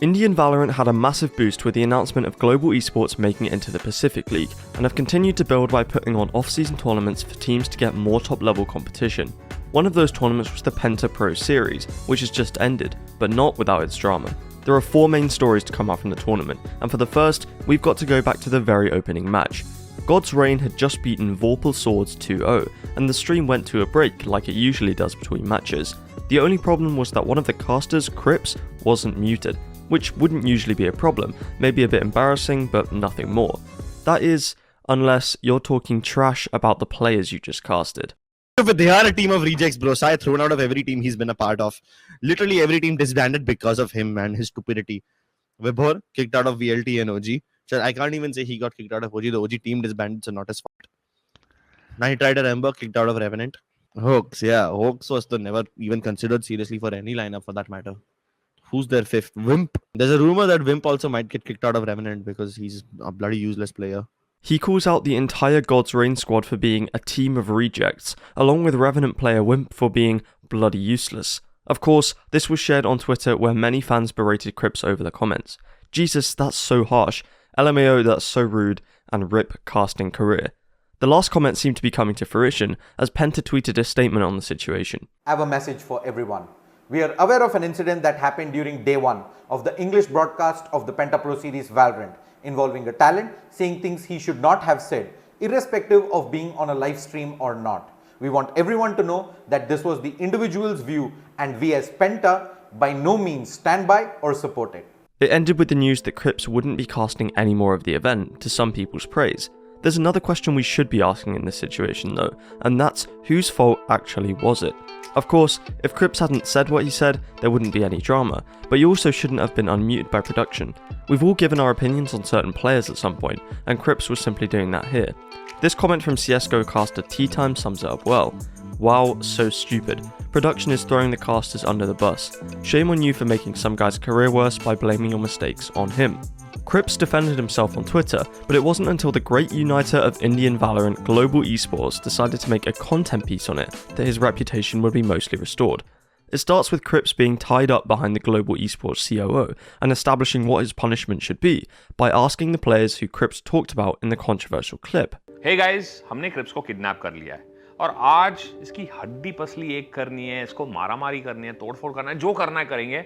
Indian Valorant had a massive boost with the announcement of global esports making it into the Pacific League, and have continued to build by putting on off-season tournaments for teams to get more top-level competition. One of those tournaments was the PENTA Pro Series, which has just ended, but not without its drama. There are 4 main stories to come out from the tournament, and for the first, we've got to go back to the very opening match. God's Reign had just beaten Vorpal Swords 2-0, and the stream went to a break like it usually does between matches. The only problem was that one of the casters, Crips, wasn't muted, which wouldn't usually be a problem, maybe a bit embarrassing, but nothing more. That is, unless you're talking trash about the players you just casted. They are a team of rejects, bro. Sai thrown out of every team he's been a part of. Literally every team disbanded because of him and his stupidity. Vibhor kicked out of VLT and OG. So I can't even say he got kicked out of OG. The OG team disbanded, so not his fault. Now he tried a Ember, kicked out of Revenant. Hoax, yeah. Hoax was never even considered seriously for any lineup for that matter. Who's their 5th? Wimp. There's a rumor that Wimp also might get kicked out of Revenant because he's a bloody useless player. He calls out the entire God's Reign squad for being a team of rejects, along with Revenant player Wimp for being bloody useless. Of course, this was shared on Twitter where many fans berated Crips over the comments. Jesus, that's so harsh. LMAO, that's so rude. And RIP casting career. The last comment seemed to be coming to fruition as Penta tweeted a statement on the situation. I have a message for everyone. We are aware of an incident that happened during day 1 of the English broadcast of the PENTA Pro Series Valorant, involving a talent saying things he should not have said, irrespective of being on a live stream or not. We want everyone to know that this was the individual's view, and we as PENTA by no means stand by or support it. It ended with the news that Crips wouldn't be casting any more of the event, to some people's praise. There's another question we should be asking in this situation though, and that's whose fault actually was it? Of course, if Crips hadn't said what he said, there wouldn't be any drama, but he also shouldn't have been unmuted by production. We've all given our opinions on certain players at some point, and Crips was simply doing that here. This comment from CSGO caster T-Time sums it up well. Wow, so stupid. Production is throwing the casters under the bus. Shame on you for making some guy's career worse by blaming your mistakes on him. Crips defended himself on Twitter, but it wasn't until the great uniter of Indian Valorant Global Esports decided to make a content piece on it that his reputation would be mostly restored. It starts with Crips being tied up behind the Global Esports COO and establishing what his punishment should be by asking the players who Crips talked about in the controversial clip. Hey guys, हमने Crips को kidnap कर लिया है और आज इसकी हड्डी पसली एक करनी है, इसको मारामारी करनी है, तोड़फोड़ करना है, जो करना है करेंगे।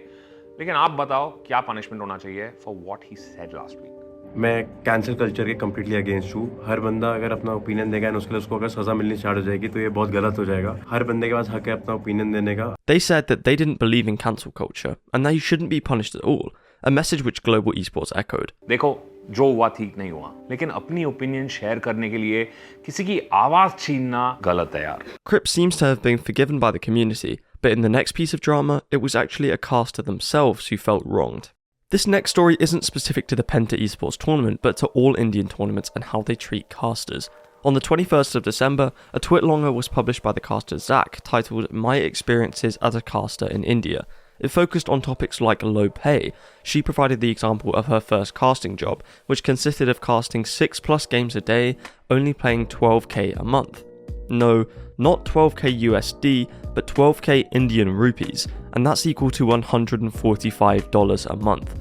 लेकिन आप बताओ क्या पनिशमेंट होना चाहिए for what he said last week. मैं कैंसिल कल्चर के कंप्लीटली अगेंस्ट हूँ। हर बंदा अगर अपना ओपिनियन देगा और उसको अगर सजा मिलनी स्टार्ट हो जाएगी तो ये बहुत गलत हो जाएगा। हर बंदे के पास हक है अपना ओपिनियन देने का। They said that they didn't believe in cancel culture and that you shouldn't be punished at all, a message which Global Esports echoed. देखो, जो हुआ ठीक नहीं हुआ, लेकिन अपनी ओपिनियन शेयर करने के लिए किसी की आवाज छीनना गलत है यार। Crips seems to have been forgiven by the community, but in the next piece of drama, it was actually a caster themselves who felt wronged. This next story isn't specific to the PENTA Esports tournament, but to all Indian tournaments and how they treat casters. On the 21st of December, a twitlonger was published by the caster Zach titled My Experiences as a Caster in India. It focused on topics like low pay. She provided the example of her first casting job, which consisted of casting 6+ games a day, only paying 12k a month. No, not 12k USD, but 12k Indian rupees, and that's equal to $145 a month.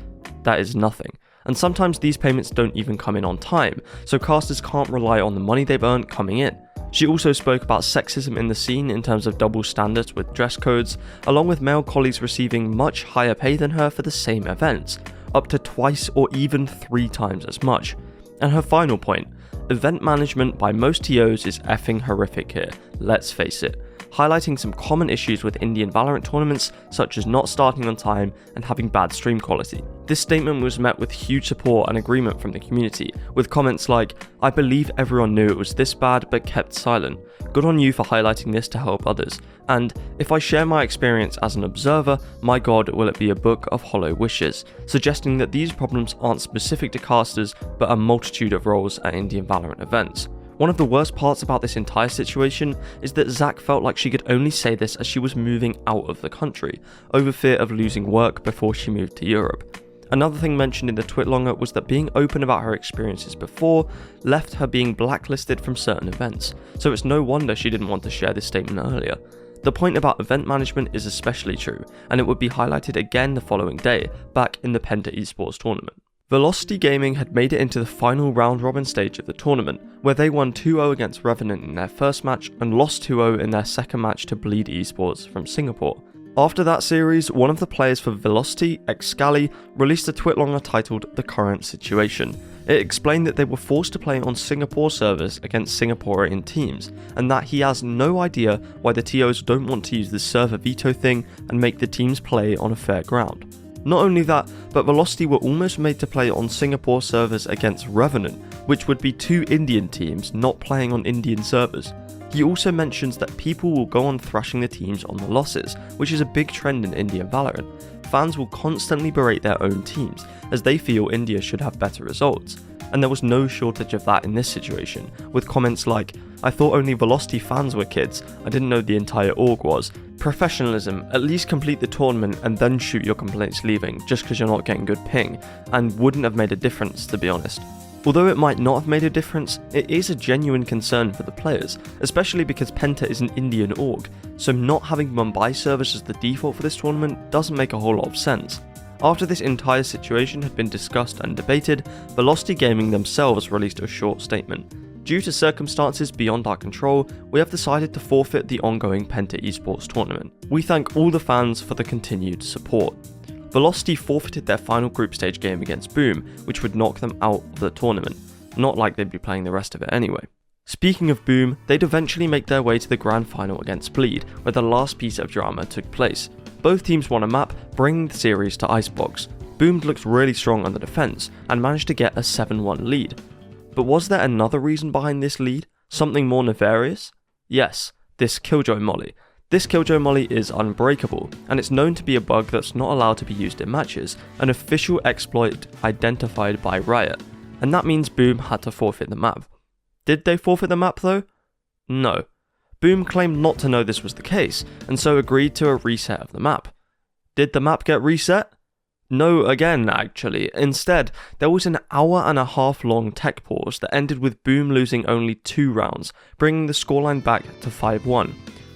That is nothing. And sometimes these payments don't even come in on time, so casters can't rely on the money they've earned coming in. She also spoke about sexism in the scene in terms of double standards with dress codes, along with male colleagues receiving much higher pay than her for the same events, up to twice or even 3 times as much. And her final point, event management by most TOs is effing horrific here, let's face it, highlighting some common issues with Indian Valorant tournaments such as not starting on time and having bad stream quality. This statement was met with huge support and agreement from the community, with comments like, I believe everyone knew it was this bad but kept silent. Good on you for highlighting this to help others. And if I share my experience as an observer, my god will it be a book of hollow wishes, suggesting that these problems aren't specific to casters but a multitude of roles at Indian Valorant events. One of the worst parts about this entire situation is that Zach felt like she could only say this as she was moving out of the country, over fear of losing work before she moved to Europe. Another thing mentioned in the twitlonger was that being open about her experiences before left her being blacklisted from certain events, so it's no wonder she didn't want to share this statement earlier. The point about event management is especially true, and it would be highlighted again the following day, back in the PENTA Esports tournament. Velocity Gaming had made it into the final round robin stage of the tournament, where they won 2-0 against Revenant in their first match and lost 2-0 in their second match to Bleed Esports from Singapore. After that series, one of the players for Velocity, Excali, released a twitlonger titled The Current Situation. It explained that they were forced to play on Singapore servers against Singaporean teams, and that he has no idea why the TOs don't want to use the server veto thing and make the teams play on a fair ground. Not only that, but Velocity were almost made to play on Singapore servers against Revenant, which would be 2 Indian teams not playing on Indian servers. He also mentions that people will go on thrashing the teams on the losses, which is a big trend in Indian Valorant. Fans will constantly berate their own teams, as they feel India should have better results. And there was no shortage of that in this situation, with comments like, "I thought only Velocity fans were kids, I didn't know the entire org was. Professionalism, at least complete the tournament and then shoot your complaints leaving, just because you're not getting good ping," and wouldn't have made a difference, to be honest. Although it might not have made a difference, it is a genuine concern for the players, especially because PENTA is an Indian org, so not having Mumbai servers as the default for this tournament doesn't make a whole lot of sense. After this entire situation had been discussed and debated, Velocity Gaming themselves released a short statement. "Due to circumstances beyond our control, we have decided to forfeit the ongoing PENTA Esports tournament. We thank all the fans for the continued support." Velocity forfeited their final group stage game against Boom, which would knock them out of the tournament. Not like they'd be playing the rest of it anyway. Speaking of Boom, they'd eventually make their way to the grand final against Bleed, where the last piece of drama took place. Both teams won a map, bringing the series to Icebox. Boom looked really strong on the defense, and managed to get a 7-1 lead. But was there another reason behind this lead? Something more nefarious? Yes, this Killjoy Molly. This Killjoy Molly is unbreakable, and it's known to be a bug that's not allowed to be used in matches, an official exploit identified by Riot, and that means Boom had to forfeit the map. Did they forfeit the map though? No. Boom claimed not to know this was the case, and so agreed to a reset of the map. Did the map get reset? No again, actually. Instead, there was an hour-and-a-half long tech pause that ended with Boom losing only 2 rounds, bringing the scoreline back to 5-1.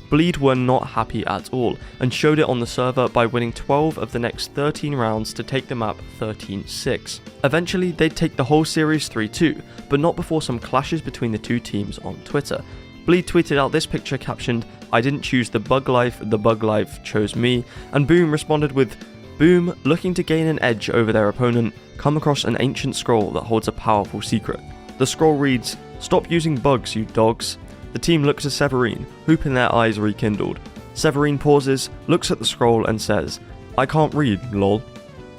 Bleed were not happy at all, and showed it on the server by winning 12 of the next 13 rounds to take the map 13-6. Eventually, they'd take the whole series 3-2, but not before some clashes between the two teams on Twitter. Bleed tweeted out this picture captioned, "I didn't choose the bug life chose me," and Boom responded with, "Boom, looking to gain an edge over their opponent, come across an ancient scroll that holds a powerful secret. The scroll reads, 'Stop using bugs, you dogs.' The team looks at Severine, hope in their eyes rekindled. Severine pauses, looks at the scroll and says, 'I can't read, lol.'"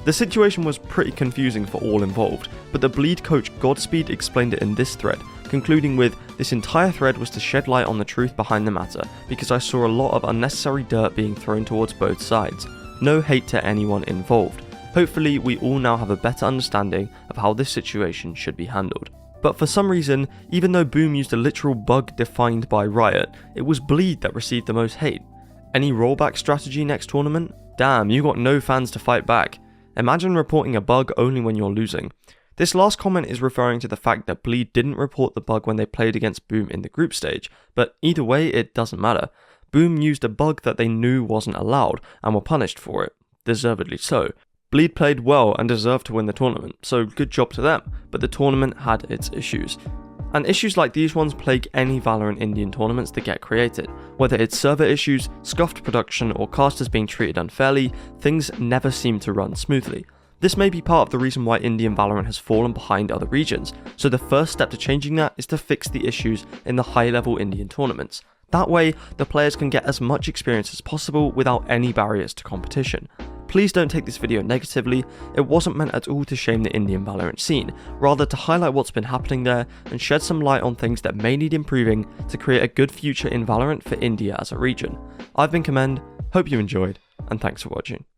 The situation was pretty confusing for all involved, but the Bleed coach Godspeed explained it in this thread, concluding with, "This entire thread was to shed light on the truth behind the matter, because I saw a lot of unnecessary dirt being thrown towards both sides. No hate to anyone involved. Hopefully we all now have a better understanding of how this situation should be handled." But for some reason, even though Boom used a literal bug defined by Riot, it was Bleed that received the most hate. Any rollback strategy next tournament? Damn, you got no fans to fight back. Imagine reporting a bug only when you're losing. This last comment is referring to the fact that Bleed didn't report the bug when they played against Boom in the group stage, but either way it doesn't matter. Boom used a bug that they knew wasn't allowed, and were punished for it. Deservedly so. Bleed played well and deserved to win the tournament, so good job to them, but the tournament had its issues. And issues like these ones plague any Valorant Indian tournaments that get created. Whether it's server issues, scuffed production, or casters being treated unfairly, things never seem to run smoothly. This may be part of the reason why Indian Valorant has fallen behind other regions, so the first step to changing that is to fix the issues in the high-level Indian tournaments. That way, the players can get as much experience as possible without any barriers to competition. Please don't take this video negatively, it wasn't meant at all to shame the Indian Valorant scene, rather to highlight what's been happening there and shed some light on things that may need improving to create a good future in Valorant for India as a region. I've been Commend, hope you enjoyed, and thanks for watching.